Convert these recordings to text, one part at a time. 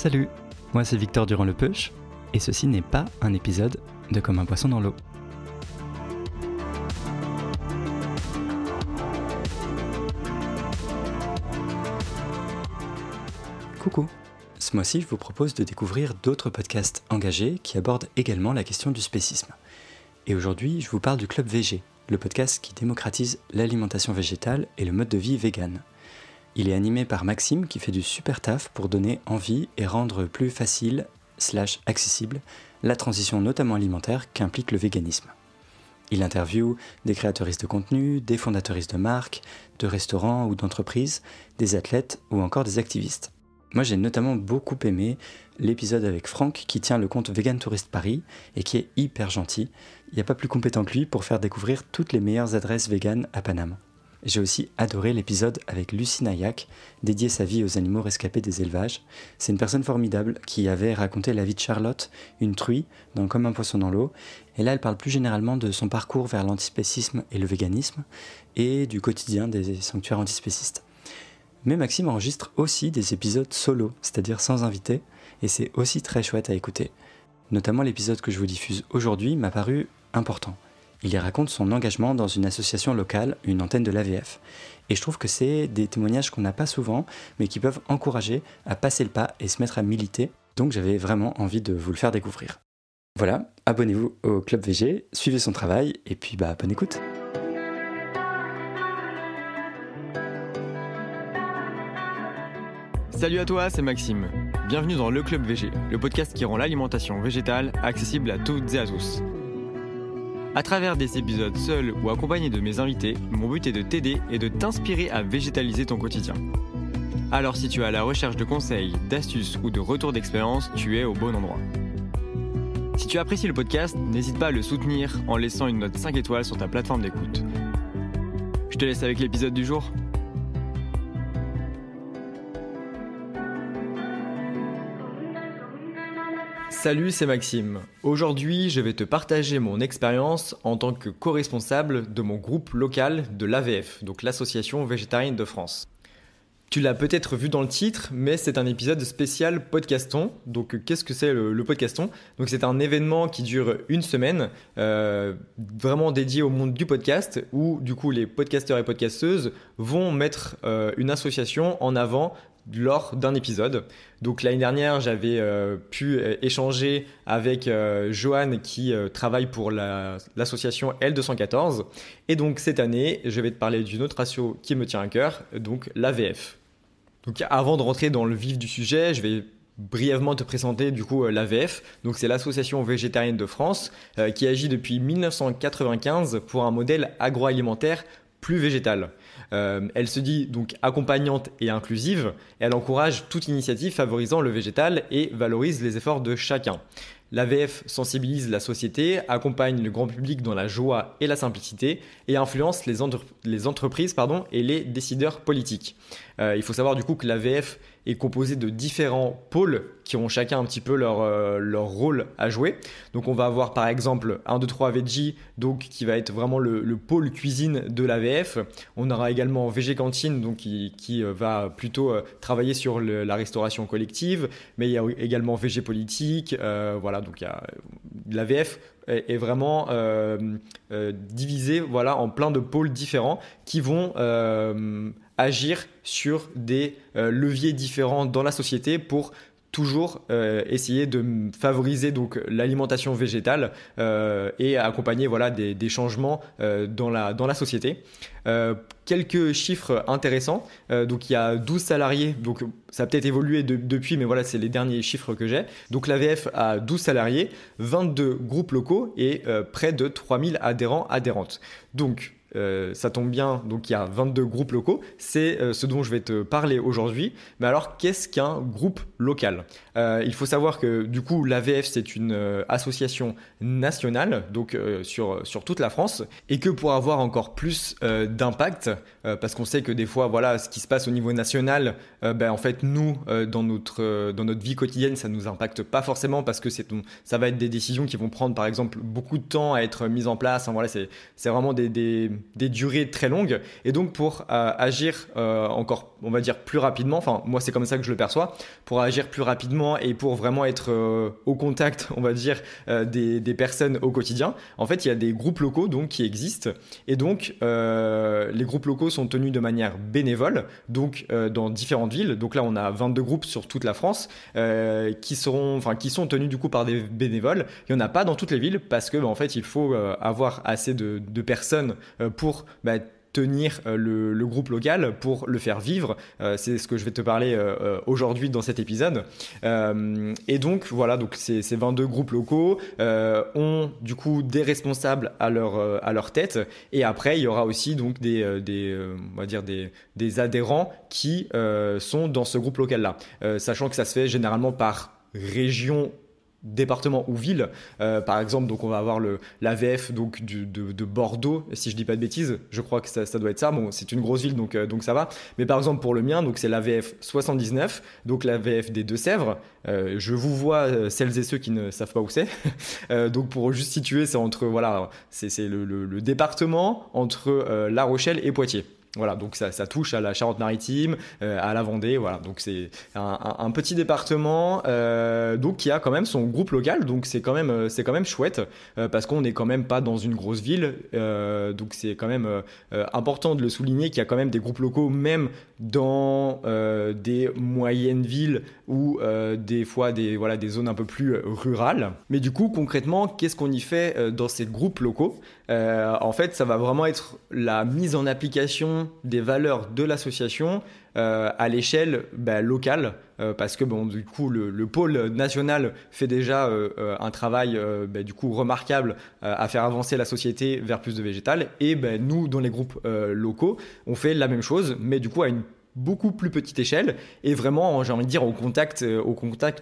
Salut, moi c'est Victor Durand-Lepeuch, et ceci n'est pas un épisode de Comme un poisson dans l'eau. Coucou, ce mois-ci je vous propose de découvrir d'autres podcasts engagés qui abordent également la question du spécisme. Et aujourd'hui je vous parle du Club VG, le podcast qui démocratise l'alimentation végétale et le mode de vie vegan. Il est animé par Maxime qui fait du super taf pour donner envie et rendre plus facile / accessible la transition notamment alimentaire qu'implique le véganisme. Il interviewe des créateuristes de contenu, des fondateuristes de marques, de restaurants ou d'entreprises, des athlètes ou encore des activistes. Moi j'ai notamment beaucoup aimé l'épisode avec Franck qui tient le compte Vegan Tourist Paris et qui est hyper gentil. Il n'y a pas plus compétent que lui pour faire découvrir toutes les meilleures adresses véganes à Paname. J'ai aussi adoré l'épisode avec Lucie Naillac, dédié sa vie aux animaux rescapés des élevages. C'est une personne formidable qui avait raconté la vie de Charlotte, une truie, dans Comme un poisson dans l'eau. Et là, elle parle plus généralement de son parcours vers l'antispécisme et le véganisme, et du quotidien des sanctuaires antispécistes. Mais Maxime enregistre aussi des épisodes solo, c'est-à-dire sans invité, et c'est aussi très chouette à écouter. Notamment l'épisode que je vous diffuse aujourd'hui m'a paru important. Il y raconte son engagement dans une association locale, une antenne de l'AVF. Et je trouve que c'est des témoignages qu'on n'a pas souvent, mais qui peuvent encourager à passer le pas et se mettre à militer. Donc j'avais vraiment envie de vous le faire découvrir. Voilà, abonnez-vous au Club VG, suivez son travail, et puis bonne écoute. Salut à toi, c'est Maxime. Bienvenue dans le Club VG, le podcast qui rend l'alimentation végétale accessible à toutes et à tous. À travers des épisodes seuls ou accompagnés de mes invités, mon but est de t'aider et de t'inspirer à végétaliser ton quotidien. Alors si tu es à la recherche de conseils, d'astuces ou de retours d'expérience, tu es au bon endroit. Si tu apprécies le podcast, n'hésite pas à le soutenir en laissant une note 5 étoiles sur ta plateforme d'écoute. Je te laisse avec l'épisode du jour. Salut, c'est Maxime. Aujourd'hui, je vais te partager mon expérience en tant que co-responsable de mon groupe local de l'AVF, donc l'Association Végétarienne de France. Tu l'as peut-être vu dans le titre, mais c'est un épisode spécial podcaston. Donc, qu'est-ce que c'est le podcaston ? Donc, c'est un événement qui dure une semaine, vraiment dédié au monde du podcast, où du coup les podcasteurs et podcasteuses vont mettre une association en avant lors d'un épisode. Donc l'année dernière, j'avais pu échanger avec Joanne qui travaille pour l'association L214. Et donc cette année, je vais te parler d'une autre asso qui me tient à cœur, donc l'AVF. Donc avant de rentrer dans le vif du sujet, je vais brièvement te présenter du coup l'AVF. Donc c'est l'Association Végétarienne de France qui agit depuis 1995 pour un modèle agroalimentaire plus végétale. Elle se dit donc accompagnante et inclusive. Elle encourage toute initiative favorisant le végétal et valorise les efforts de chacun. L'AVF sensibilise la société, accompagne le grand public dans la joie et la simplicité et influence les entreprises et les décideurs politiques. Il faut savoir du coup que l'AVF est composée de différents pôles qui ont chacun un petit peu leur rôle à jouer. Donc on va avoir par exemple 1, 2, 3 Veggie, donc qui va être vraiment le pôle cuisine de l'AVF. On aura également VG Cantine, donc qui va plutôt travailler sur la restauration collective, mais il y a également VG Politique, voilà, donc l'AVF est vraiment divisé en plein de pôles différents qui vont agir sur des leviers différents dans la société pour toujours essayer de favoriser donc l'alimentation végétale et accompagner des changements dans la société. Quelques chiffres intéressants. Donc il y a 12 salariés, donc ça a peut-être évolué depuis, mais voilà, c'est les derniers chiffres que j'ai. Donc l'AVF a 12 salariés, 22 groupes locaux et près de 3000 adhérents/adhérentes. Donc ça tombe bien, donc il y a 22 groupes locaux, c'est ce dont je vais te parler aujourd'hui. Mais alors, qu'est-ce qu'un groupe local ? Il faut savoir que du coup, l'AVF, c'est une association nationale, donc sur toute la France, et que pour avoir encore plus d'impact, parce qu'on sait que des fois, voilà, ce qui se passe au niveau national, en fait, nous, dans notre vie quotidienne, ça ne nous impacte pas forcément parce que ça va être des décisions qui vont prendre, par exemple, beaucoup de temps à être mises en place. Voilà, c'est vraiment des des durées très longues. Et donc pour agir encore, on va dire, plus rapidement, enfin moi c'est comme ça que je le perçois, pour agir plus rapidement et pour vraiment être au contact, on va dire, des personnes au quotidien, en fait il y a des groupes locaux donc, qui existent. Et donc les groupes locaux sont tenus de manière bénévole, donc dans différentes villes. Donc là on a 22 groupes sur toute la France qui sont tenus du coup par des bénévoles. Il n'y en a pas dans toutes les villes parce que en fait il faut avoir assez de personnes pour tenir le groupe local, pour le faire vivre. C'est ce que je vais te parler aujourd'hui dans cet épisode. Et donc voilà, donc ces 22 groupes locaux ont du coup des responsables à leur tête. Et après, il y aura aussi donc on va dire des adhérents qui sont dans ce groupe local-là. Sachant que ça se fait généralement par région, département ou ville. Par exemple, donc on va avoir l'AVF donc de Bordeaux, si je dis pas de bêtises, je crois que ça doit être ça. Bon, c'est une grosse ville donc ça va. Mais par exemple pour le mien, donc c'est l'AVF 79, donc l'AVF des Deux-Sèvres. Je vous vois celles et ceux qui ne savent pas où c'est. Donc pour juste situer, c'est entre c'est le département entre La Rochelle et Poitiers. Voilà, donc ça touche à la Charente-Maritime, à la Vendée, voilà. Donc c'est un petit département, donc qui a quand même son groupe local, donc c'est quand même chouette parce qu'on n'est quand même pas dans une grosse ville, donc c'est quand même important de le souligner qu'il y a quand même des groupes locaux même dans des moyennes villes ou des fois des zones un peu plus rurales. Mais du coup concrètement, qu'est-ce qu'on y fait dans ces groupes locaux? En fait, ça va vraiment être la mise en application des valeurs de l'association à l'échelle locale, parce que du coup le pôle national fait déjà un travail du coup remarquable à faire avancer la société vers plus de végétal, et nous dans les groupes locaux on fait la même chose, mais du coup à une beaucoup plus petite échelle et vraiment, j'ai envie de dire, au contact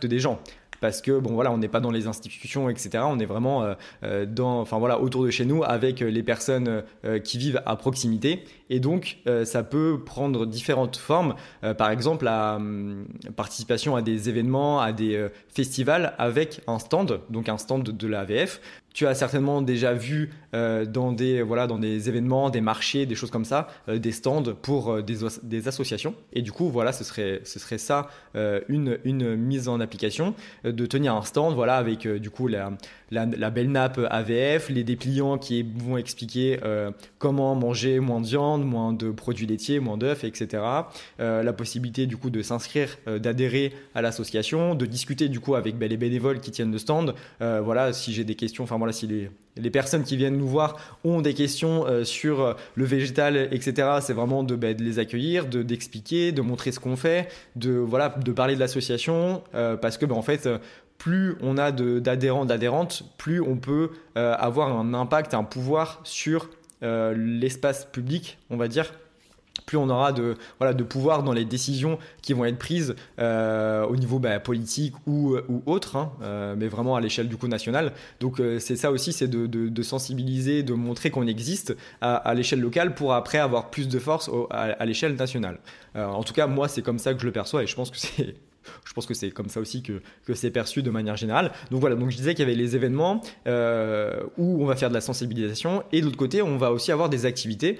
des gens. Parce que on n'est pas dans les institutions, etc. On est vraiment autour de chez nous avec les personnes qui vivent à proximité. Et donc, ça peut prendre différentes formes. Par exemple, la participation à des événements, à des festivals avec un stand, donc un stand de la AVF. Tu as certainement déjà vu dans des événements, des marchés, des choses comme ça, des stands pour des associations. Et du coup, ce serait ça une mise en application, de tenir un stand avec du coup la belle nappe AVF, les dépliants qui vont expliquer comment manger moins de viande, moins de produits laitiers, moins d'œufs, etc. La possibilité du coup de s'inscrire, d'adhérer à l'association, de discuter du coup avec les bénévoles qui tiennent le stand. Si j'ai des questions, si les personnes qui viennent nous voir ont des questions sur le végétal, etc., c'est vraiment de les accueillir, d'expliquer, de montrer ce qu'on fait, de parler de l'association, parce que en fait, plus on a d'adhérents, d'adhérentes, plus on peut avoir un impact, un pouvoir sur l'espace public, on va dire. Plus on aura de pouvoir dans les décisions qui vont être prises au niveau politique ou autre, mais vraiment à l'échelle du coup nationale. Donc c'est ça aussi, c'est de sensibiliser, de montrer qu'on existe à l'échelle locale pour après avoir plus de force à l'échelle nationale. En tout cas, moi, c'est comme ça que je le perçois et je pense que c'est comme ça aussi que c'est perçu de manière générale. Donc donc je disais qu'il y avait les événements où on va faire de la sensibilisation, et de l'autre côté, on va aussi avoir des activités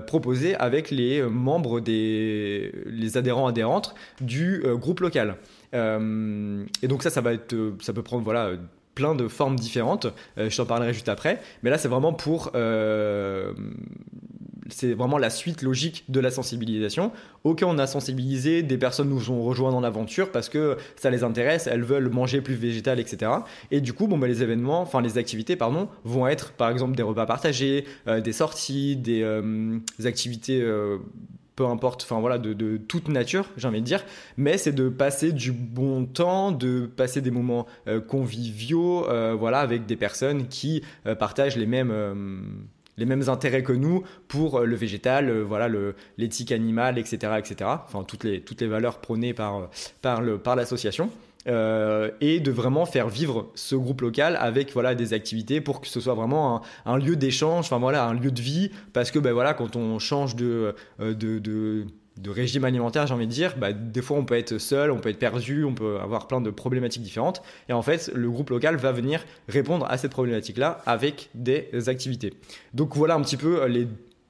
proposées avec les membres, les adhérents, adhérentes du groupe local. Et donc ça peut prendre plein de formes différentes. Je t'en parlerai juste après. Mais là, c'est vraiment c'est vraiment la suite logique de la sensibilisation. Ok, on a sensibilisé, des personnes nous ont rejoints dans l'aventure parce que ça les intéresse, elles veulent manger plus végétal, etc. Et du coup, les activités, vont être par exemple des repas partagés, des sorties, des activités peu importe, de toute nature, j'ai envie de dire, mais c'est de passer du bon temps, de passer des moments conviviaux, avec des personnes qui partagent les mêmes intérêts que nous pour le végétal, l'éthique animale, etc., etc. Enfin, toutes les valeurs prônées par l'association. Et de vraiment faire vivre ce groupe local avec des activités pour que ce soit vraiment un lieu d'échange, un lieu de vie, parce que quand on change de régime alimentaire, j'ai envie de dire, des fois on peut être seul, on peut être perdu, on peut avoir plein de problématiques différentes, et en fait le groupe local va venir répondre à cette problématique là avec des activités. Donc voilà un petit peu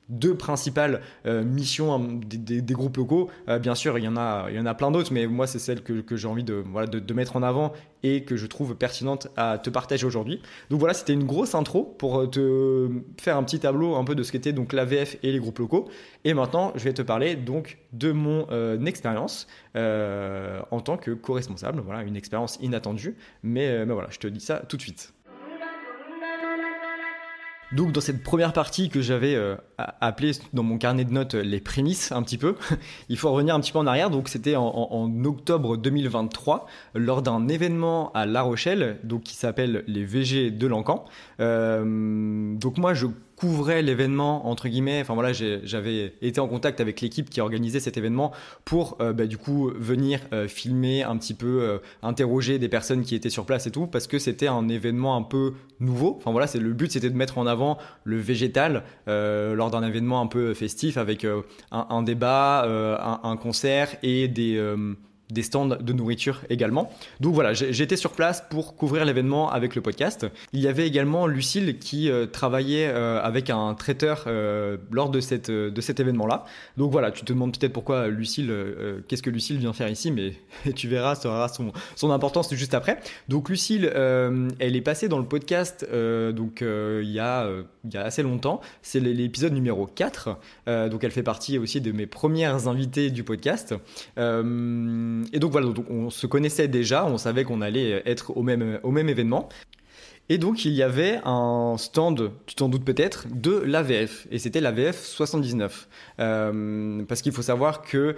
deux principales missions des groupes locaux. Bien sûr, il y en a plein d'autres, mais moi, c'est celle que j'ai envie de mettre en avant et que je trouve pertinente à te partager aujourd'hui. Donc voilà, c'était une grosse intro pour te faire un petit tableau un peu de ce qu'était donc l'AVF et les groupes locaux. Et maintenant, je vais te parler donc de mon expérience en tant que co-responsable. Voilà, une expérience inattendue, mais voilà, je te dis ça tout de suite. Donc dans cette première partie que j'avais appelée dans mon carnet de notes les prémices un petit peu, il faut revenir un petit peu en arrière. Donc c'était en octobre 2023 lors d'un événement à La Rochelle, donc qui s'appelle les VG de Lancan. Donc moi je couvrais l'événement entre guillemets, enfin voilà, j'avais été en contact avec l'équipe qui organisait cet événement pour du coup venir filmer un petit peu, interroger des personnes qui étaient sur place et tout, parce que c'était un événement un peu nouveau. Enfin voilà, le but c'était de mettre en avant le végétal lors d'un événement un peu festif avec un débat, un concert et des stands de nourriture également. Donc voilà, j'étais sur place pour couvrir l'événement avec le podcast. Il y avait également Lucille qui travaillait avec un traiteur lors de cet événement-là. Donc voilà, tu te demandes peut-être pourquoi Lucille, qu'est-ce que Lucille vient faire ici, mais tu verras, ça aura son importance juste après. Donc Lucille, elle est passée dans le podcast il y a assez longtemps. C'est l'épisode numéro 4. Donc elle fait partie aussi de mes premières invitées du podcast. Et donc voilà, donc on se connaissait déjà, on savait qu'on allait être au même événement. Et donc il y avait un stand, tu t'en doutes peut-être, de l'AVF, et c'était l'AVF 79. Parce qu'il faut savoir qu'il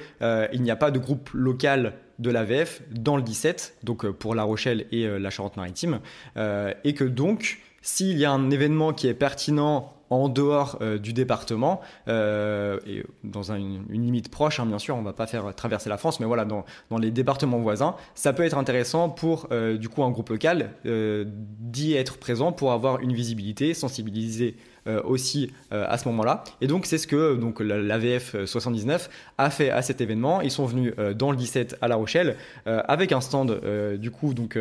n'y a pas de groupe local de l'AVF dans le 17, donc pour La Rochelle et la Charente-Maritime, et que donc s'il y a un événement qui est pertinent en dehors du département et dans une limite proche, hein, bien sûr, on ne va pas faire traverser la France, mais voilà, dans les départements voisins, ça peut être intéressant pour du coup un groupe local d'y être présent pour avoir une visibilité, sensibiliser aussi à ce moment-là. Et donc c'est ce que donc l'AVF 79 a fait à cet événement. Ils sont venus dans le 17 à La Rochelle avec un stand du coup donc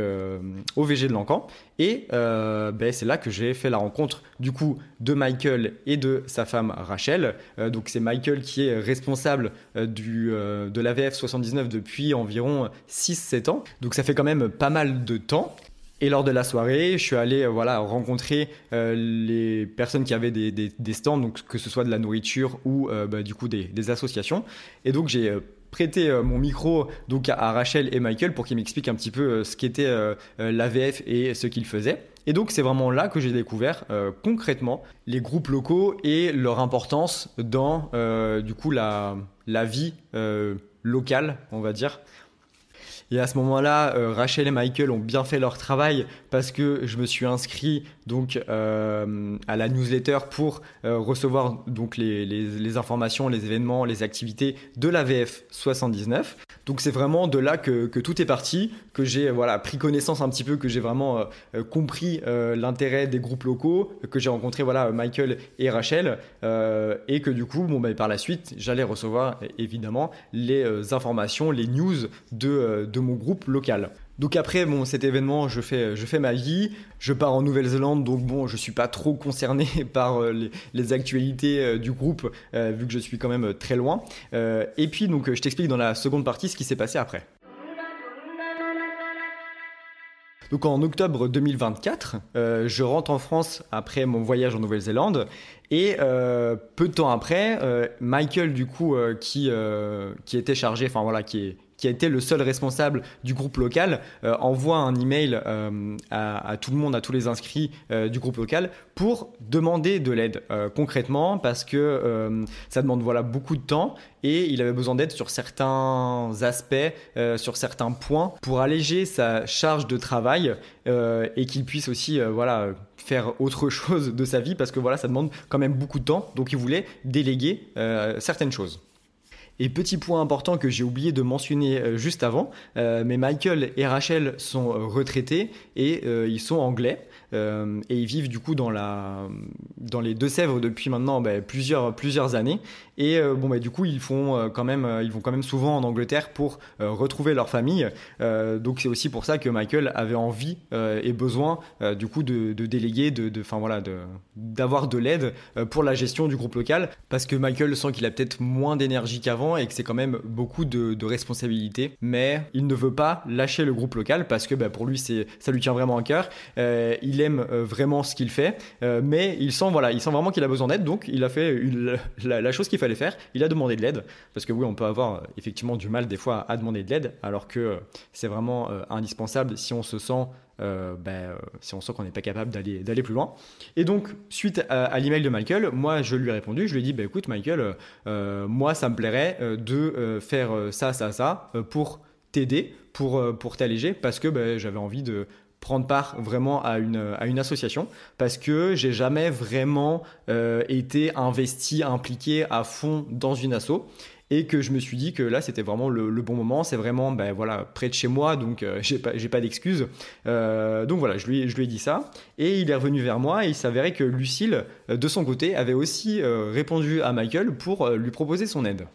au VG de Lancan. Et c'est là que j'ai fait la rencontre du coup de Michael et de sa femme Rachel. Donc c'est Michael qui est responsable de l'AVF 79 depuis environ 6-7 ans. Donc ça fait quand même pas mal de temps. Et lors de la soirée, je suis allé rencontrer les personnes qui avaient des stands, donc que ce soit de la nourriture ou du coup des associations. Et donc j'ai prêté mon micro donc à Rachel et Michael pour qu'ils m'expliquent un petit peu ce qu'était l'AVF et ce qu'ils faisaient. Et donc c'est vraiment là que j'ai découvert concrètement les groupes locaux et leur importance dans du coup la vie locale, on va dire. Et à ce moment-là, Rachel et Michael ont bien fait leur travail parce que je me suis inscrit donc à la newsletter pour recevoir donc les informations, les événements, les activités de l'AVF 79. Donc c'est vraiment de là que tout est parti, que j'ai pris connaissance un petit peu, que j'ai vraiment compris l'intérêt des groupes locaux, que j'ai rencontré Michael et Rachel et que du coup par la suite j'allais recevoir évidemment les informations, les news de mon groupe local. Donc après cet événement, je fais ma vie, je pars en Nouvelle-Zélande, donc je suis pas trop concerné par les actualités du groupe vu que je suis quand même très loin. Et puis donc je t'explique dans la seconde partie ce qui s'est passé après. Donc en octobre 2024, je rentre en France après mon voyage en Nouvelle-Zélande et peu de temps après, Michael du coup qui était chargé, qui a été le seul responsable du groupe local, envoie un email à tout le monde, à tous les inscrits du groupe local pour demander de l'aide concrètement parce que ça demande beaucoup de temps et il avait besoin d'aide sur certains aspects, sur certains points pour alléger sa charge de travail et qu'il puisse aussi faire autre chose de sa vie parce que ça demande quand même beaucoup de temps, donc il voulait déléguer certaines choses. Et petit point important que j'ai oublié de mentionner juste avant, mais Michael et Rachel sont retraités et ils sont anglais. Et ils vivent du coup dans les Deux-Sèvres depuis maintenant plusieurs années. Et du coup ils vont quand même souvent en Angleterre pour retrouver leur famille. Donc c'est aussi pour ça que Michael avait envie et besoin du coup de déléguer, d'avoir de l'aide pour la gestion du groupe local, parce que Michael sent qu'il a peut-être moins d'énergie qu'avant et que c'est quand même beaucoup de responsabilités, mais il ne veut pas lâcher le groupe local parce que pour lui ça lui tient vraiment à cœur. Il aime vraiment ce qu'il fait, mais il sent vraiment qu'il a besoin d'aide, donc il a fait la chose qu'il fallait faire, il a demandé de l'aide, parce que oui, on peut avoir effectivement du mal des fois à demander de l'aide, alors que c'est vraiment indispensable si on se sent qu'on n'est pas capable d'aller plus loin. Et donc, suite à l'email de Michael, moi je lui ai répondu, je lui ai dit écoute Michael, moi ça me plairait de faire ça pour t'aider, pour t'alléger, parce que j'avais envie de prendre part vraiment à une association, parce que j'ai jamais vraiment été investi, impliqué à fond dans une asso, et que je me suis dit que là c'était vraiment le bon moment, c'est vraiment près de chez moi, donc j'ai pas d'excuses. Donc voilà, je lui ai dit ça, et il est revenu vers moi, et il s'avérait que Lucille de son côté avait aussi répondu à Michael pour lui proposer son aide.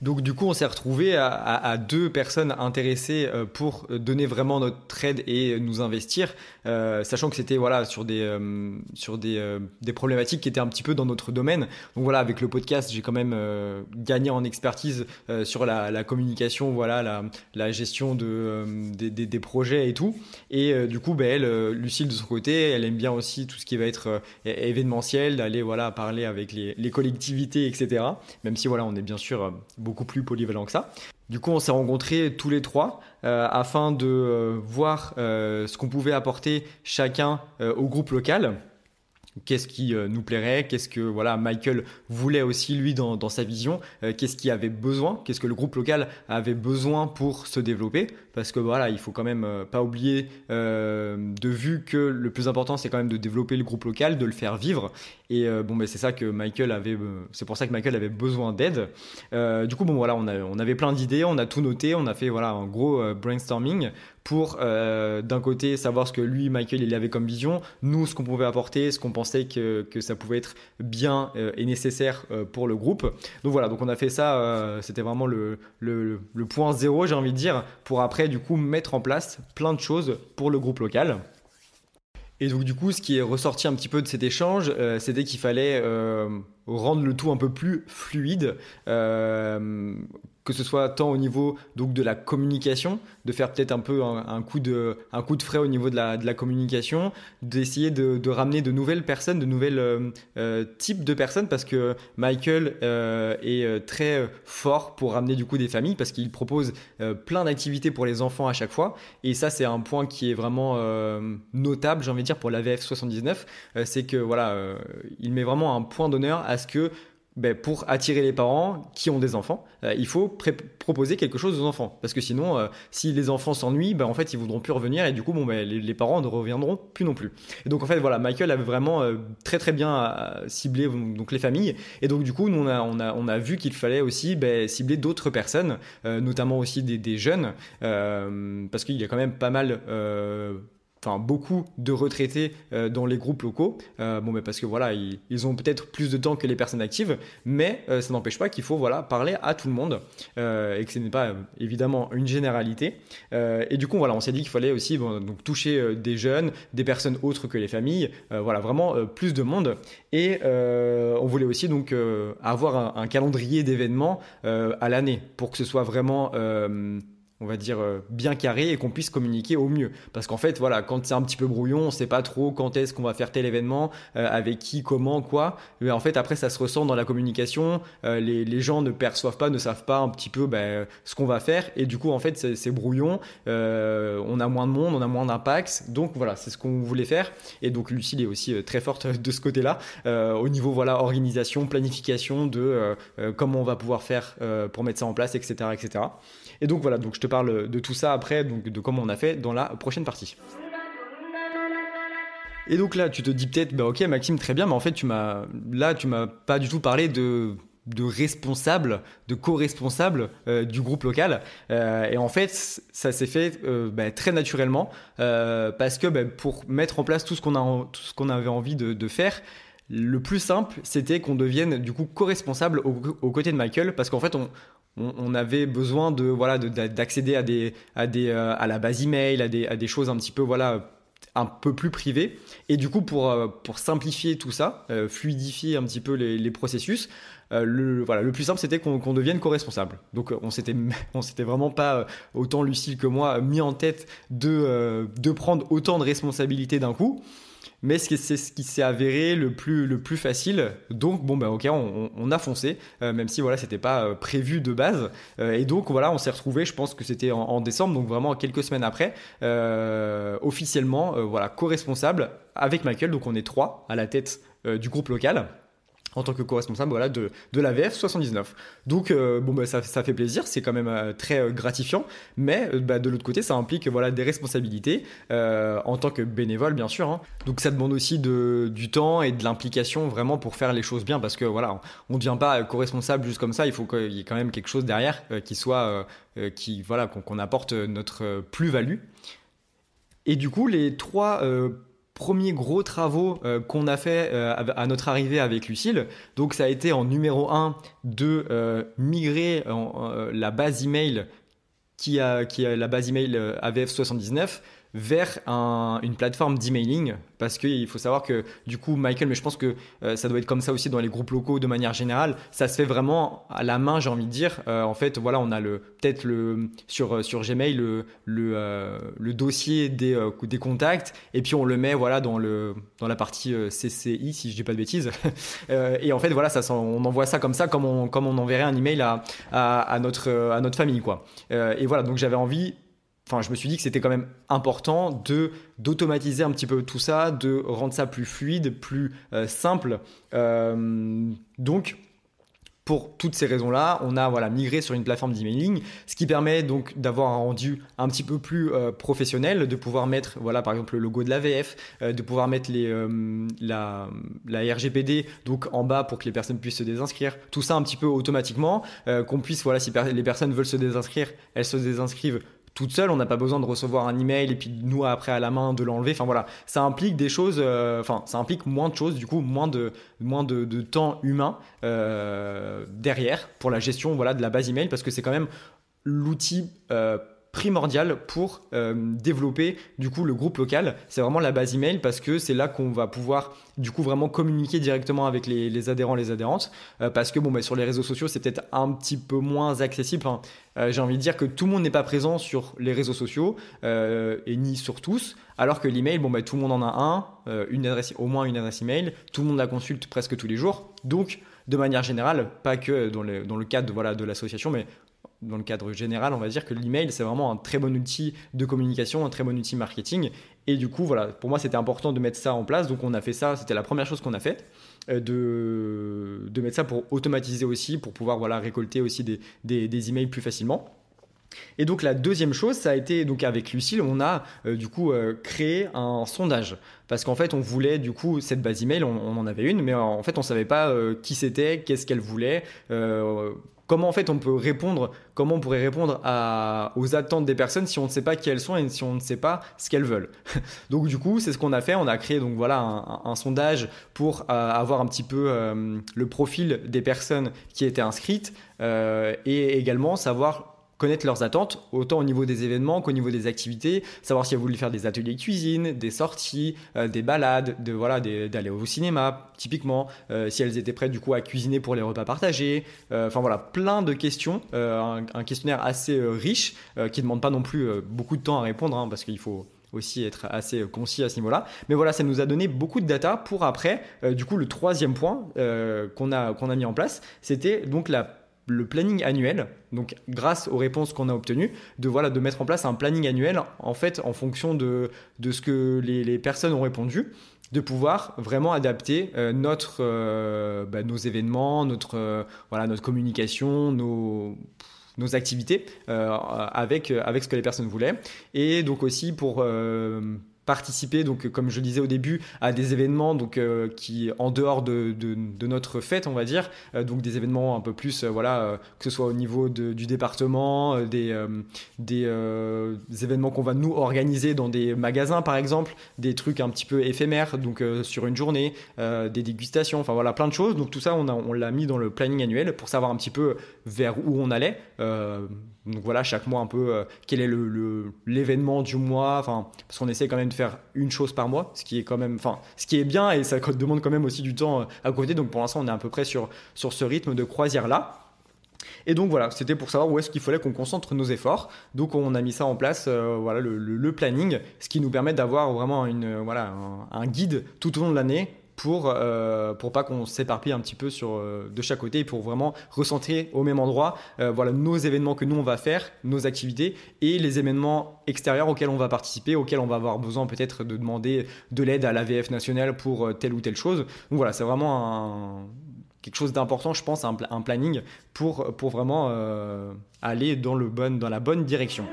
Donc du coup, on s'est retrouvé à deux personnes intéressées pour donner vraiment notre aide et nous investir, sachant que c'était sur des problématiques qui étaient un petit peu dans notre domaine. Donc voilà, avec le podcast, j'ai quand même gagné en expertise sur la communication, la gestion des projets et tout. Et du coup, Lucille de son côté, elle aime bien aussi tout ce qui va être événementiel, d'aller parler avec les collectivités, etc. Même si on est bien sûr beaucoup plus polyvalent que ça. Du coup, on s'est rencontrés tous les trois afin de voir ce qu'on pouvait apporter chacun au groupe local. Qu'est-ce qui nous plairait, qu'est-ce que Michael voulait aussi lui dans sa vision, qu'est-ce qu'il avait besoin, qu'est-ce que le groupe local avait besoin pour se développer, parce que il faut quand même pas oublier de vue que le plus important c'est quand même de développer le groupe local, de le faire vivre, et c'est ça que c'est pour ça que Michael avait besoin d'aide. Du coup on avait plein d'idées, on a tout noté, on a fait un gros brainstorming pour d'un côté savoir ce que lui Michael il avait comme vision, nous ce qu'on pouvait apporter, ce qu'on pensait que ça pouvait être bien et nécessaire pour le groupe. Donc on a fait ça, c'était vraiment le point zéro, j'ai envie de dire, pour après du coup mettre en place plein de choses pour le groupe local. Et donc du coup, ce qui est ressorti un petit peu de cet échange, c'était qu'il fallait rendre le tout un peu plus fluide, que ce soit tant au niveau donc de la communication, de faire peut-être un peu un coup de frais au niveau de la communication, d'essayer de ramener de nouvelles personnes, de nouvelles types de personnes, parce que Michael est très fort pour ramener du coup des familles, parce qu'il propose plein d'activités pour les enfants à chaque fois, et ça c'est un point qui est vraiment notable, j'ai envie de dire, pour l'AVF 79, c'est que il met vraiment un point d'honneur à ce que pour attirer les parents qui ont des enfants, il faut proposer quelque chose aux enfants, parce que sinon si les enfants s'ennuient, en fait ils voudront plus revenir, et du coup les parents ne reviendront plus non plus. Et donc en fait Michael avait vraiment très très bien ciblé donc les familles, et donc du coup nous on a vu qu'il fallait aussi cibler d'autres personnes, notamment aussi des jeunes, parce qu'il y a quand même pas mal beaucoup de retraités dans les groupes locaux, parce que ils ont peut-être plus de temps que les personnes actives, mais ça n'empêche pas qu'il faut parler à tout le monde, et que ce n'est pas évidemment une généralité, et du coup on s'est dit qu'il fallait aussi donc toucher des jeunes, des personnes autres que les familles, vraiment plus de monde, et on voulait aussi donc avoir un calendrier d'événements à l'année, pour que ce soit vraiment on va dire bien carré, et qu'on puisse communiquer au mieux, parce qu'en fait quand c'est un petit peu brouillon, on sait pas trop quand est-ce qu'on va faire tel événement, avec qui, comment, quoi, mais en fait après ça se ressent dans la communication, les gens ne perçoivent pas, ne savent pas un petit peu ce qu'on va faire, et du coup en fait c'est brouillon, on a moins de monde, on a moins d'impact, donc c'est ce qu'on voulait faire. Et donc Lucille est aussi très forte de ce côté là, au niveau organisation, planification de comment on va pouvoir faire pour mettre ça en place, etc. Et donc donc je te parle de tout ça après, donc de comment on a fait dans la prochaine partie. Et donc là, tu te dis peut-être, ok Maxime, très bien, mais en fait tu m'as pas du tout parlé de responsable, de co-responsable du groupe local. Et en fait, ça s'est fait très naturellement parce que pour mettre en place tout ce qu'on avait envie de faire, le plus simple, c'était qu'on devienne du coup co-responsable aux côtés de Michael, parce qu'en fait, on avait besoin d'accéder à la base email, à des choses un petit peu un peu plus privées. Et du coup, pour simplifier tout ça, fluidifier un petit peu les processus, le plus simple, c'était qu'on devienne co-responsable. Donc, on s'était vraiment pas, autant Lucille que moi, mis en tête de prendre autant de responsabilités d'un coup. Mais c'est ce qui s'est avéré le plus facile. Donc, ok, on a foncé, même si c'était pas prévu de base. Et donc, on s'est retrouvés, je pense que c'était en décembre, donc vraiment quelques semaines après, officiellement, co-responsable avec Michael. Donc, on est 3 à la tête du groupe local, en tant que co-responsable de la VF 79. Donc ça fait plaisir, c'est quand même très gratifiant, mais de l'autre côté ça implique des responsabilités en tant que bénévole bien sûr, hein. Donc ça demande aussi du temps et de l'implication vraiment pour faire les choses bien, parce que on ne devient pas co-responsable juste comme ça, il faut qu'il y ait quand même quelque chose derrière qui soit qu'on apporte notre plus-value. Et du coup les 3 premiers gros travaux qu'on a fait à notre arrivée avec Lucille, donc ça a été en numéro 1 de migrer la base email qui a la base email AVF 79 vers une plateforme d'emailing, parce qu'il faut savoir que du coup Michael, mais je pense que ça doit être comme ça aussi dans les groupes locaux de manière générale, ça se fait vraiment à la main, j'ai envie de dire. En fait on a peut-être sur Gmail le dossier des contacts, et puis on le met dans la partie CCI, si je dis pas de bêtises. Et en fait on envoie ça comme on enverrait un email à notre famille, quoi. Et donc je me suis dit que c'était quand même important d'automatiser un petit peu tout ça, de rendre ça plus fluide, plus simple. Donc, pour toutes ces raisons-là, on a migré sur une plateforme d'emailing, ce qui permet donc d'avoir un rendu un petit peu plus professionnel, de pouvoir mettre par exemple le logo de la VF, de pouvoir mettre la RGPD donc en bas pour que les personnes puissent se désinscrire, tout ça un petit peu automatiquement, qu'on puisse si les personnes veulent se désinscrire, elles se désinscrivent toute seule, on n'a pas besoin de recevoir un email et puis nous après à la main de l'enlever. Ça implique des choses, ça implique moins de choses, du coup moins de temps humain derrière pour la gestion de la base email, parce que c'est quand même l'outil primordial pour développer du coup le groupe local. C'est vraiment la base email, parce que c'est là qu'on va pouvoir du coup vraiment communiquer directement avec les adhérents, les adhérentes, parce que sur les réseaux sociaux c'est peut-être un petit peu moins accessible. J'ai envie de dire que tout le monde n'est pas présent sur les réseaux sociaux et ni sur tous, alors que l'email, tout le monde en a au moins une adresse email, tout le monde la consulte presque tous les jours. Donc de manière générale, pas que dans le cadre de l'association, mais dans le cadre général, on va dire que l'email, c'est vraiment un très bon outil de communication, un très bon outil marketing. Et du coup, pour moi, c'était important de mettre ça en place. Donc, on a fait ça. C'était la première chose qu'on a faite, de mettre ça pour automatiser aussi, pour pouvoir récolter aussi des emails plus facilement. Et donc la deuxième chose, ça a été donc avec Lucille, on a créé un sondage, parce qu'en fait on voulait du coup cette base email, on en avait une, mais en fait on savait pas qui c'était, qu'est-ce qu'elle voulait, comment en fait on pourrait répondre aux attentes des personnes si on ne sait pas qui elles sont et si on ne sait pas ce qu'elles veulent. Donc du coup c'est ce qu'on a fait, on a créé donc un sondage pour avoir un petit peu le profil des personnes qui étaient inscrites et également connaître leurs attentes, autant au niveau des événements qu'au niveau des activités, savoir si elles voulaient faire des ateliers de cuisine, des sorties, des balades, d'aller au cinéma, typiquement, si elles étaient prêtes du coup à cuisiner pour les repas partagés, plein de questions, un questionnaire assez riche, qui ne demande pas non plus beaucoup de temps à répondre, parce qu'il faut aussi être assez concis à ce niveau-là. Mais ça nous a donné beaucoup de data pour après. Du coup, le troisième point qu'on a mis en place, c'était donc le planning annuel, donc grâce aux réponses qu'on a obtenues, de mettre en place un planning annuel en fait en fonction de ce que les personnes ont répondu, de pouvoir vraiment adapter nos événements, notre communication, nos activités avec ce que les personnes voulaient, et donc aussi pour participer, donc comme je le disais au début, à des événements donc qui en dehors de notre fête, on va dire, donc des événements un peu plus que ce soit au niveau du département, des événements qu'on va nous organiser dans des magasins par exemple, des trucs un petit peu éphémères, donc sur une journée, des dégustations, enfin voilà, plein de choses. Donc tout ça on l'a mis dans le planning annuel pour savoir un petit peu vers où on allait. Donc voilà, chaque mois un peu quel est l'événement du mois, enfin parce qu'on essaie quand même de faire une chose par mois, ce qui est bien, et ça demande quand même aussi du temps à côté. Donc pour l'instant on est à peu près sur ce rythme de croisière là. Et donc voilà, c'était pour savoir où est-ce qu'il fallait qu'on concentre nos efforts. Donc on a mis ça en place, le planning, ce qui nous permet d'avoir vraiment un guide tout au long de l'année pour pas qu'on s'éparpille un petit peu de chaque côté, et pour vraiment recentrer au même endroit nos événements que nous on va faire, nos activités, et les événements extérieurs auxquels on va participer, auxquels on va avoir besoin peut-être de demander de l'aide à l'AVF nationale pour telle ou telle chose. Donc voilà, c'est vraiment quelque chose d'important, je pense, un planning pour vraiment aller dans la bonne direction.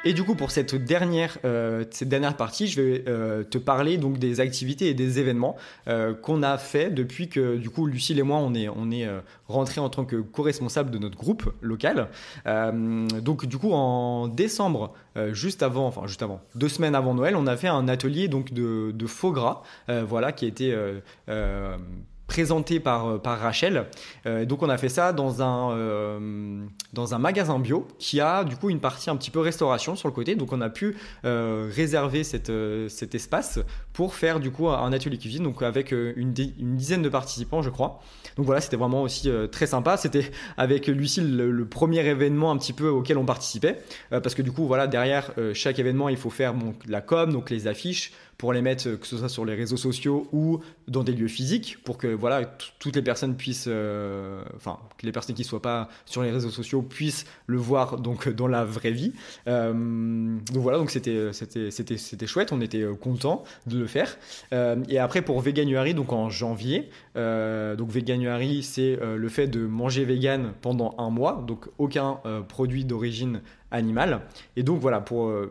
Et du coup, pour cette dernière partie, je vais te parler donc des activités et des événements qu'on a fait depuis que du coup Lucille et moi on est rentrés en tant que co-responsable de notre groupe local. Donc du coup en décembre, juste avant, 2 semaines avant Noël, on a fait un atelier donc de faux gras, qui a été présenté par Rachel. Donc on a fait ça dans un magasin bio qui a du coup une partie un petit peu restauration sur le côté. Donc on a pu réserver cet espace pour faire du coup un atelier cuisine, donc avec une dizaine de participants, je crois. Donc voilà, c'était vraiment aussi très sympa. C'était avec Lucille le premier événement un petit peu auquel on participait, parce que du coup voilà, derrière chaque événement il faut faire la com, donc les affiches, pour les mettre que ce soit sur les réseaux sociaux ou dans des lieux physiques, pour que toutes les personnes puissent, que les personnes qui ne soient pas sur les réseaux sociaux puissent le voir donc dans la vraie vie. Donc c'était chouette, on était contents de le faire. Et après pour Veganuary, donc en janvier, donc Veganuary c'est le fait de manger vegan pendant 1 mois, donc aucun produit d'origine animale. Et donc voilà,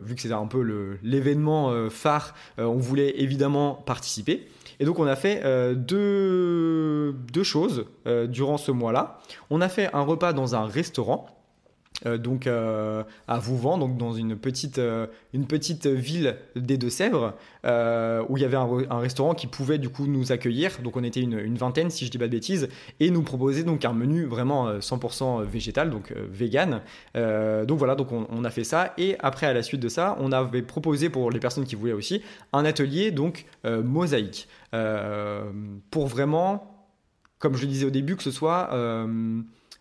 vu que c'était un peu l'événement phare, on voulait évidemment participer. Et donc on a fait deux choses durant ce mois-là. On a fait un repas dans un restaurant, à Vouvant, donc dans une petite ville des Deux-Sèvres, où il y avait un restaurant qui pouvait du coup nous accueillir. Donc on était une vingtaine, si je dis pas de bêtises, et nous proposer donc un menu vraiment 100% végétal, donc vegan. Donc voilà, donc on a fait ça, et après à la suite de ça, on avait proposé pour les personnes qui voulaient aussi un atelier donc mosaïque, pour vraiment, comme je le disais au début, que ce soit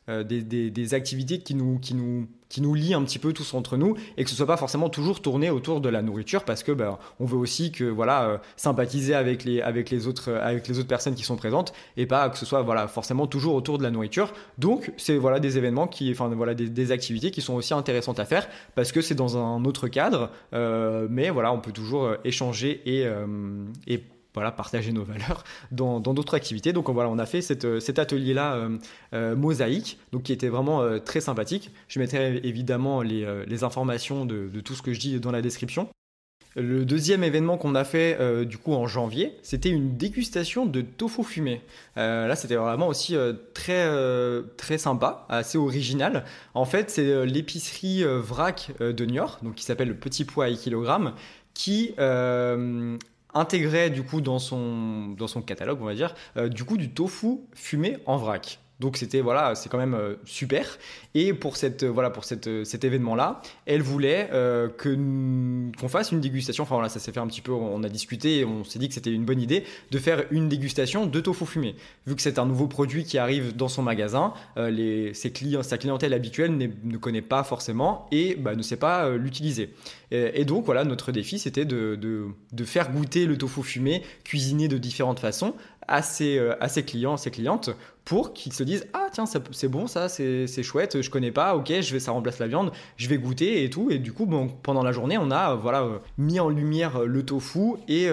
des activités qui nous lient un petit peu tous entre nous, et que ce soit pas forcément toujours tourné autour de la nourriture, parce que on veut aussi que sympathiser avec les autres personnes qui sont présentes, et pas que ce soit forcément toujours autour de la nourriture. Donc c'est des événements des activités qui sont aussi intéressantes à faire, parce que c'est dans un autre cadre, mais on peut toujours échanger et partager nos valeurs dans d'autres activités. Donc on a fait cet atelier-là mosaïque, donc qui était vraiment très sympathique. Je mettrai évidemment les informations de tout ce que je dis dans la description. Le deuxième événement qu'on a fait du coup en janvier, c'était une dégustation de tofu fumé. Là, c'était vraiment aussi très sympa, assez original. En fait, c'est l'épicerie Vrac de Niort, donc qui s'appelle le Petit Pois à kilogramme, qui intégrait du coup dans son catalogue, on va dire, du coup du tofu fumé en vrac. Donc c'est quand même super. Et pour cet événement-là, elle voulait qu'on fasse une dégustation. Ça s'est fait un petit peu, on a discuté et on s'est dit que c'était une bonne idée de faire une dégustation de tofu fumé. Vu que c'est un nouveau produit qui arrive dans son sa clientèle habituelle ne connaît pas forcément et ne sait pas l'utiliser. Et donc notre défi, c'était de faire goûter le tofu fumé cuisiné de différentes façons à ses clients, à ses clientes, pour qu'ils se disent ah tiens, c'est bon, ça c'est chouette, je connais pas, ok, ça remplace la viande, je vais goûter et tout. Et du coup pendant la journée on a mis en lumière le tofu et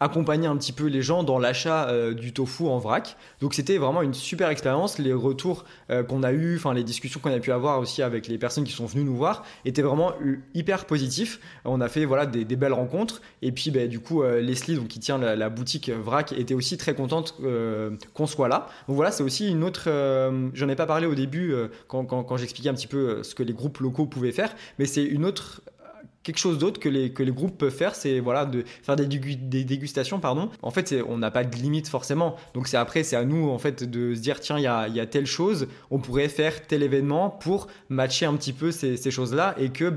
accompagner un petit peu les gens dans l'achat du tofu en vrac. Donc c'était vraiment une super expérience. Les retours qu'on a eu, enfin les discussions qu'on a pu avoir aussi avec les personnes qui sont venues nous voir étaient vraiment hyper positifs. On a fait voilà des belles rencontres et puis du coup Leslie donc qui tient la boutique vrac était aussi très contente qu'on soit là. Donc voilà, c'est aussi une autre j'en ai pas parlé au début quand j'expliquais un petit peu ce que les groupes locaux pouvaient faire, mais c'est une autre quelque chose d'autre que les groupes peuvent faire, c'est voilà, de faire des dégustations. Pardon. En fait, on n'a pas de limite forcément. Donc c'est à nous en fait, de se dire tiens, il y a telle chose, on pourrait faire tel événement pour matcher un petit peu ces choses-là et que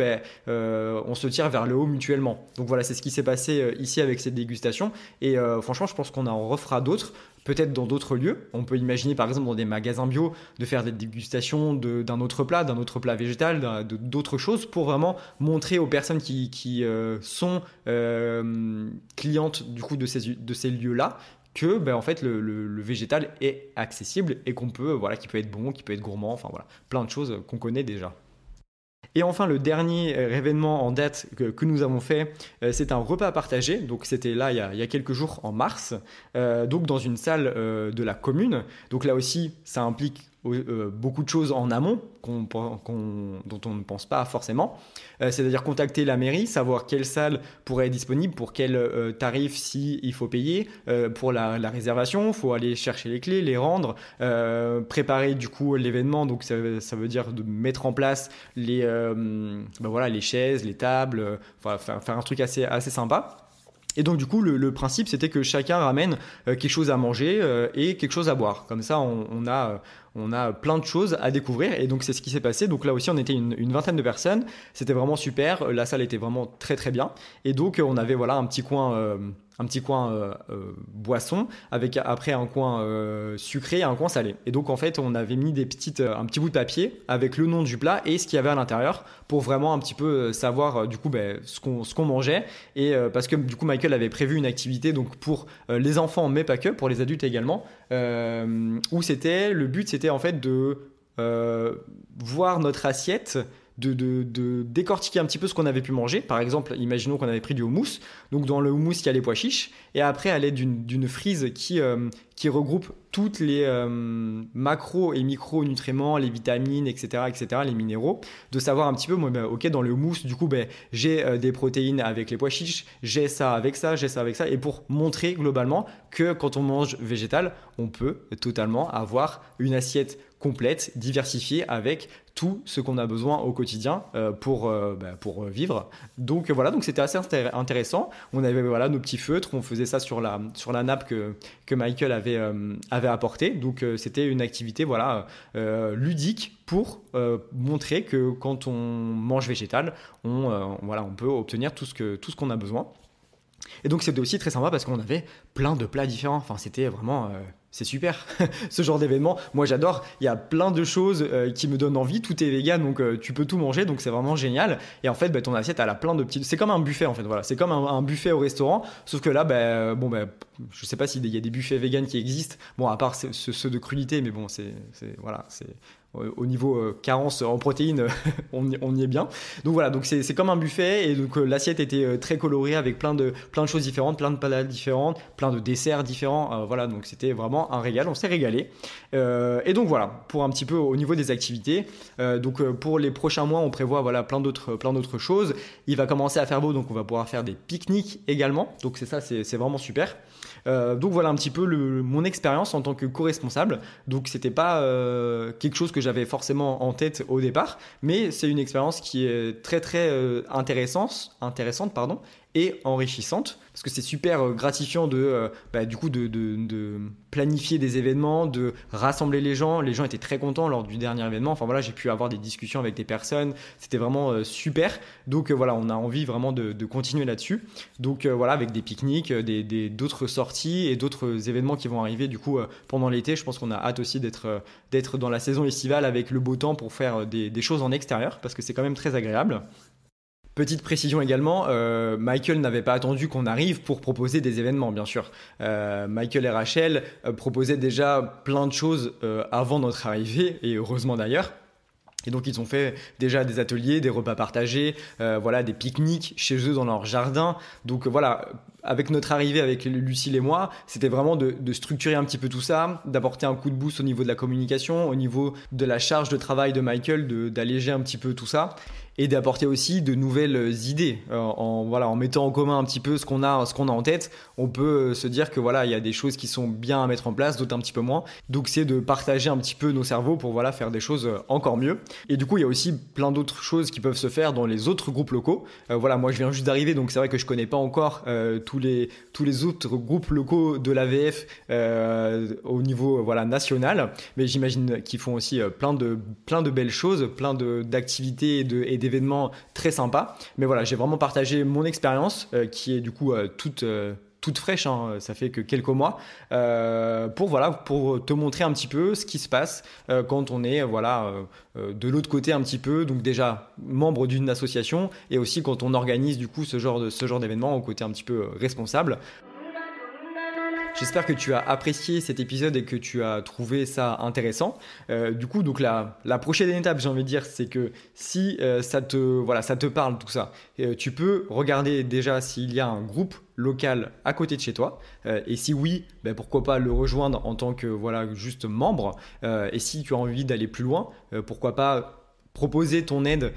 on se tire vers le haut mutuellement. Donc voilà, c'est ce qui s'est passé ici avec cette dégustation. Et franchement, je pense qu'on en refera d'autres. Peut-être dans d'autres lieux. On peut imaginer par exemple dans des magasins bio de faire des dégustations d'un autre plat végétal, d'autres choses pour vraiment montrer aux personnes qui sont clientes du coup de ces lieux-là que en fait le végétal est accessible et qu'on peut qui peut être bon, qui peut être gourmand, enfin voilà, plein de choses qu'on connaît déjà. Et enfin, le dernier événement en date que nous avons fait, c'est un repas partagé. Donc, c'était là il y a quelques jours en mars, donc dans une salle de la commune. Donc là aussi, ça implique beaucoup de choses en amont dont on ne pense pas forcément. C'est-à-dire contacter la mairie, savoir quelle salle pourrait être disponible, pour quel tarif il faut payer, pour la réservation, il faut aller chercher les clés, les rendre, préparer du coup l'événement, donc ça veut dire de mettre en place les chaises, les tables, faire un truc assez sympa. Et donc du coup le principe c'était que chacun ramène quelque chose à manger et quelque chose à boire. Comme ça on a plein de choses à découvrir et donc c'est ce qui s'est passé. Donc là aussi on était une vingtaine de personnes, c'était vraiment super, la salle était vraiment très très bien et donc on avait voilà un petit coin boisson avec après un coin sucré et un coin salé. Et donc en fait on avait mis un petit bout de papier avec le nom du plat et ce qu'il y avait à l'intérieur pour vraiment un petit peu savoir du coup ce qu'on mangeait et parce que du coup Michael avait prévu une activité donc pour les enfants mais pas que, pour les adultes également où le but c'était en fait de voir notre assiette, de décortiquer un petit peu ce qu'on avait pu manger. Par exemple, imaginons qu'on avait pris du houmous. Donc dans le houmous, il y a les pois chiches. Et après, à l'aide d'une frise qui regroupe toutes les macro et micronutriments, les vitamines, etc., les minéraux, de savoir un petit peu, ok, dans le houmous, du coup, j'ai des protéines avec les pois chiches, j'ai ça avec ça, et pour montrer globalement que quand on mange végétal, on peut totalement avoir une assiette complète, diversifiée, avec tout ce qu'on a besoin au quotidien pour vivre. Donc voilà, donc c'était assez intéressant. On avait nos petits feutres, on faisait ça sur la nappe que Michael avait apportée. Donc c'était une activité ludique pour montrer que quand on mange végétal, on peut obtenir tout ce qu'on a besoin. Et donc c'était aussi très sympa parce qu'on avait plein de plats différents. Enfin, c'était vraiment c'est super ce genre d'événement. Moi j'adore, il y a plein de choses qui me donnent envie, tout est vegan donc tu peux tout manger, donc c'est vraiment génial. Et en fait ton assiette elle a plein de petits, c'est comme un buffet en fait, voilà, c'est comme un buffet au restaurant, sauf que là je sais pas s'il y a des buffets vegan qui existent, bon à part ceux de crudité, mais bon c'est au niveau carence en protéines, on y est bien. Donc voilà, donc c'est comme un buffet et donc l'assiette était très colorée avec plein de choses différentes, plein de plats différents, plein de desserts différents. Voilà, donc c'était vraiment un régal, on s'est régalé. Et donc voilà, pour un petit peu au niveau des activités. Donc pour les prochains mois, on prévoit plein d'autres choses. Il va commencer à faire beau, donc on va pouvoir faire des pique-niques également. Donc c'est vraiment super. Donc voilà un petit peu mon expérience en tant que co-responsable. Donc c'était pas quelque chose que j'avais forcément en tête au départ, mais c'est une expérience qui est très très intéressante et enrichissante parce que c'est super gratifiant de planifier des événements, de rassembler les gens. Les gens étaient très contents lors du dernier événement. Enfin voilà, j'ai pu avoir des discussions avec des personnes, c'était vraiment super. Donc voilà, on a envie vraiment de continuer là-dessus. Donc voilà, avec des pique-niques, d'autres sorties et d'autres événements qui vont arriver du coup pendant l'été. Je pense qu'on a hâte aussi d'être dans la saison estivale avec le beau temps pour faire des choses en extérieur parce que c'est quand même très agréable. Petite précision également, Michael n'avait pas attendu qu'on arrive pour proposer des événements, bien sûr. Michael et Rachel proposaient déjà plein de choses avant notre arrivée, et heureusement d'ailleurs. Et donc ils ont fait déjà des ateliers, des repas partagés, des pique-niques chez eux dans leur jardin. Donc voilà, avec notre arrivée avec Lucille et moi, c'était vraiment de structurer un petit peu tout ça, d'apporter un coup de boost au niveau de la communication, au niveau de la charge de travail de Michael, d'alléger un petit peu tout ça et d'apporter aussi de nouvelles idées. En mettant en commun un petit peu ce qu'on a en tête, on peut se dire que voilà, il y a des choses qui sont bien à mettre en place, d'autres un petit peu moins. Donc c'est de partager un petit peu nos cerveaux pour voilà, faire des choses encore mieux. Et du coup, il y a aussi plein d'autres choses qui peuvent se faire dans les autres groupes locaux. Moi je viens juste d'arriver, donc c'est vrai que je connais pas encore tous les autres groupes locaux de l'AVF au niveau national, mais j'imagine qu'ils font aussi plein de belles choses, plein d'activités et d'événements très sympas. Mais voilà, j'ai vraiment partagé mon expérience qui est du coup toute fraîche, hein, ça fait que quelques mois, pour te montrer un petit peu ce qui se passe quand on est de l'autre côté un petit peu, donc déjà membre d'une association, et aussi quand on organise du coup ce genre d'événement au côté un petit peu responsable. J'espère que tu as apprécié cet épisode et que tu as trouvé ça intéressant. Du coup, donc la prochaine étape, j'ai envie de dire, c'est que si ça te parle tout ça, tu peux regarder déjà s'il y a un groupe local à côté de chez toi. Et si oui, pourquoi pas le rejoindre en tant que juste membre. Et si tu as envie d'aller plus loin, pourquoi pas proposer ton aide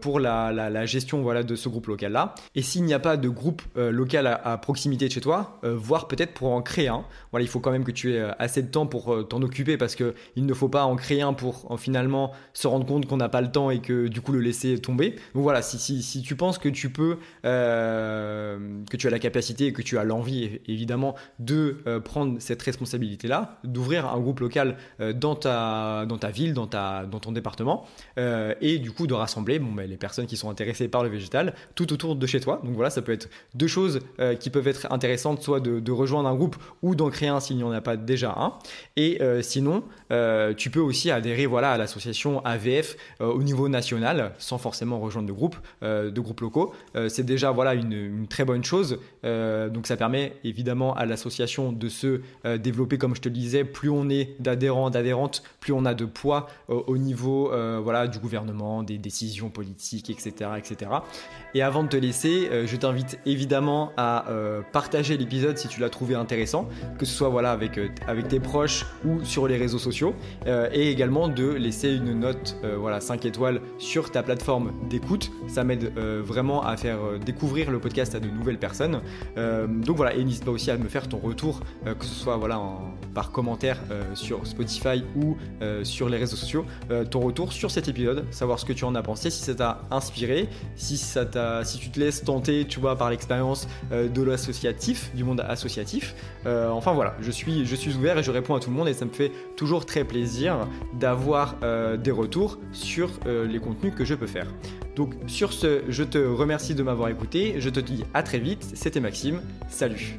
pour la gestion de ce groupe local là. Et s'il n'y a pas de groupe local à proximité de chez toi, voire peut-être pour en créer un. Il faut quand même que tu aies assez de temps pour t'en occuper, parce qu'il ne faut pas en créer un pour finalement se rendre compte qu'on n'a pas le temps et que du coup le laisser tomber. Donc voilà, si tu penses que tu peux, que tu as la capacité et que tu as l'envie évidemment de prendre cette responsabilité là, d'ouvrir un groupe local dans ta ville, dans ton département, et du coup de rassembler les personnes qui sont intéressées par le végétal tout autour de chez toi. Donc voilà, ça peut être deux choses qui peuvent être intéressantes, soit de rejoindre un groupe ou d'en créer un s'il n'y en a pas déjà un. Et sinon, tu peux aussi adhérer à l'association AVF au niveau national sans forcément rejoindre de groupes locaux. C'est déjà une très bonne chose. Donc ça permet évidemment à l'association de se développer, comme je te le disais. Plus on est d'adhérents, d'adhérentes, plus on a de poids au niveau du gouvernement, des décisions politiques, etc., etc. Et avant de te laisser, je t'invite évidemment à partager l'épisode si tu l'as trouvé intéressant, que ce soit avec tes proches ou sur les réseaux sociaux, et également de laisser une note 5 étoiles sur ta plateforme d'écoute. Ça m'aide vraiment à faire découvrir le podcast à de nouvelles personnes. Donc voilà, et n'hésite pas aussi à me faire ton retour, que ce soit par commentaire sur Spotify ou sur les réseaux sociaux, ton retour sur cet épisode, savoir ce que tu en as pensé, si ça t'a inspiré, si tu te laisses tenter, par l'expérience de l'associatif, du monde associatif. Je suis ouvert et je réponds à tout le monde, et ça me fait toujours très plaisir d'avoir des retours sur les contenus que je peux faire. Donc sur ce, je te remercie de m'avoir écouté, je te dis à très vite, c'était Maxime, salut.